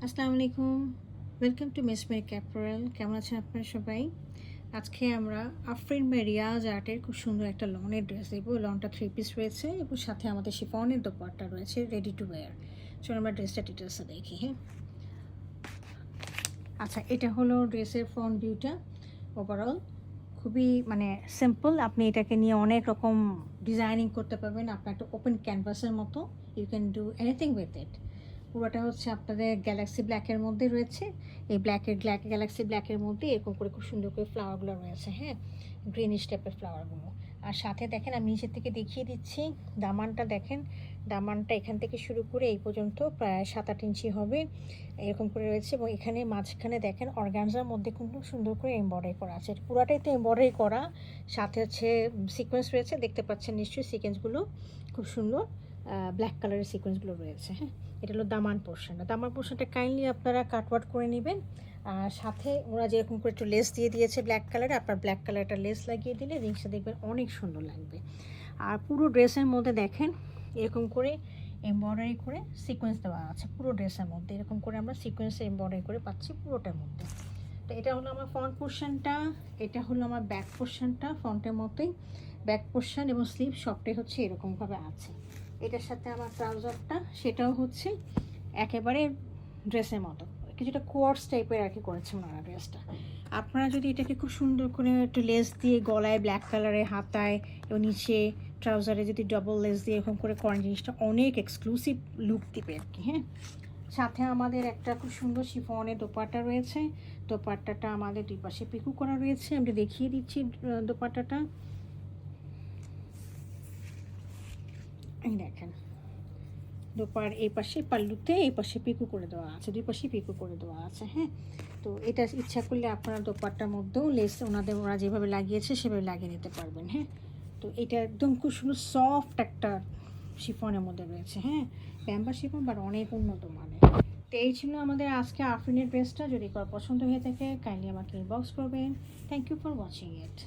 আসসালামু আলাইকুম, welcome to miss make apparel. কেমন আছেন আপনারা সবাই? আজকে আমরা আফরিন বাই রিয়াজ আর্টের খুব সুন্দর একটা লনের ড্রেস দেবো। লনটা 3 পিস রয়েছে এবং সাথে আমাদের শিফনের দোপাট্টা রয়েছে রেডি টু ওয়্যার। চলুন আমরা ড্রেসটা ডিটেলসে দেখি। হ্যাঁ, আচ্ছা, এটা হলো ড্রেসের ফ্রন্ট ভিউটা। ওভারঅল খুবই সিম্পল। আপনি এটাকে নিয়ে অনেক রকম ডিজাইনিং করতে পারবেন। আপনার একটা ওপেন ক্যানভাসের মতো, you can do anything with it. পুরোটা হচ্ছে আপনাদের গ্যালাক্সি ব্ল্যাকের মধ্যে রয়েছে। এই গ্যালাক্সি ব্ল্যাকের মধ্যে এরকম করে খুব সুন্দর করে ফ্লাওয়ারগুলো রয়েছে। হ্যাঁ, গ্রিনিশ টাইপের ফ্লাওয়ারগুলো। আর সাথে দেখেন, আমি নিচের থেকে দেখিয়ে দিচ্ছি দামানটা। দেখেন, দামানটা এখান থেকে শুরু করে এই পর্যন্ত প্রায় 7-8 ইঞ্চি হবে, এরকম করে রয়েছে। এবং এখানে মাঝখানে দেখেন অর্গানজার মধ্যে খুব সুন্দর করে এমব্রয়ডারি করা আছে। পুরাটাই তো এমব্রয়ডারি করা, সাথে হচ্ছে সিকোয়েন্স রয়েছে, দেখতে পাচ্ছেন নিশ্চয়ই সিকোয়েন্সগুলো খুব সুন্দর ব্ল্যাক কালারের সিকোয়েন্সগুলো রয়েছে। হ্যাঁ, এটা হলো দামান পোর্শনটা। দামান পোর্শনটা কাইন্ডলি আপনারা কাটওয়ার্ট করে নেবেন। আর সাথে ওরা যেরকম করে একটু লেস দিয়ে দিয়েছে ব্ল্যাক কালারে, আপনার ব্ল্যাক কালারটা লেস লাগিয়ে দিলে জিনিসটা দেখবেন অনেক সুন্দর লাগবে। আর পুরো ড্রেসের মধ্যে দেখেন এরকম করে এমব্রয়ডারি করে সিকোয়েন্স দেওয়া আছে। পুরো ড্রেসের মধ্যে এরকম করে আমরা সিকোয়েন্সে এমব্রয়ডারি করে পাচ্ছি পুরোটার মধ্যে। তো এটা হলো আমার ফ্রন্ট পোর্শনটা, এটা হলো আমার ব্যাক পোর্শনটা। ফ্রন্টের মতোই ব্যাক পোর্শন এবং স্লিভ সবটাই হচ্ছে এরকমভাবে আছে। এটার সাথে আমার ট্রাউজারটা, সেটাও হচ্ছে একেবারে ড্রেসের মতো, কিছুটা কোয়ার্টস টাইপের আর কি করেছে ওনারা ড্রেসটা। আপনারা যদি এটাকে খুব সুন্দর করে একটু লেস দিয়ে গলায় ব্ল্যাক কালারে, হাতায় এবং নিচে ট্রাউজারে যদি ডবল লেস দিয়ে এরকম করে করেন, জিনিসটা অনেক এক্সক্লুসিভ লুক দিবে আর কি। হ্যাঁ, সাথে আমাদের একটা খুব সুন্দর শিফনের দোপাট্টা রয়েছে। দোপাট্টাটা আমাদের দুই পাশে পিকু করা রয়েছে। আমি দেখিয়ে দিচ্ছি দোপাট্টাটা। এই দেখেন, দোপার এই পাশে পাল্লুতে এই পাশে পিকু করে দেওয়া আছে, দুই পাশে পিকু করে দেওয়া আছে। হ্যাঁ, তো এটা ইচ্ছা করলে আপনারা দোপাট্টার মধ্যেও লেস ওরা যেভাবে লাগিয়েছে সেভাবে লাগিয়ে নিতে পারবেন। হ্যাঁ, তো এটা একদম খুব সুন্দর সফট একটা শিফনের মধ্যে রয়েছে। হ্যাঁ, প্যাম্পার শিফন, বাট অনেক উন্নত মানের। তো এই ছিল আমাদের আজকে আফরিনের ড্রেসটা। যদি কারো পছন্দ হয়ে থাকে কাইন্ডলি আমাকে ইনবক্স করবেন। Thank you for watching it.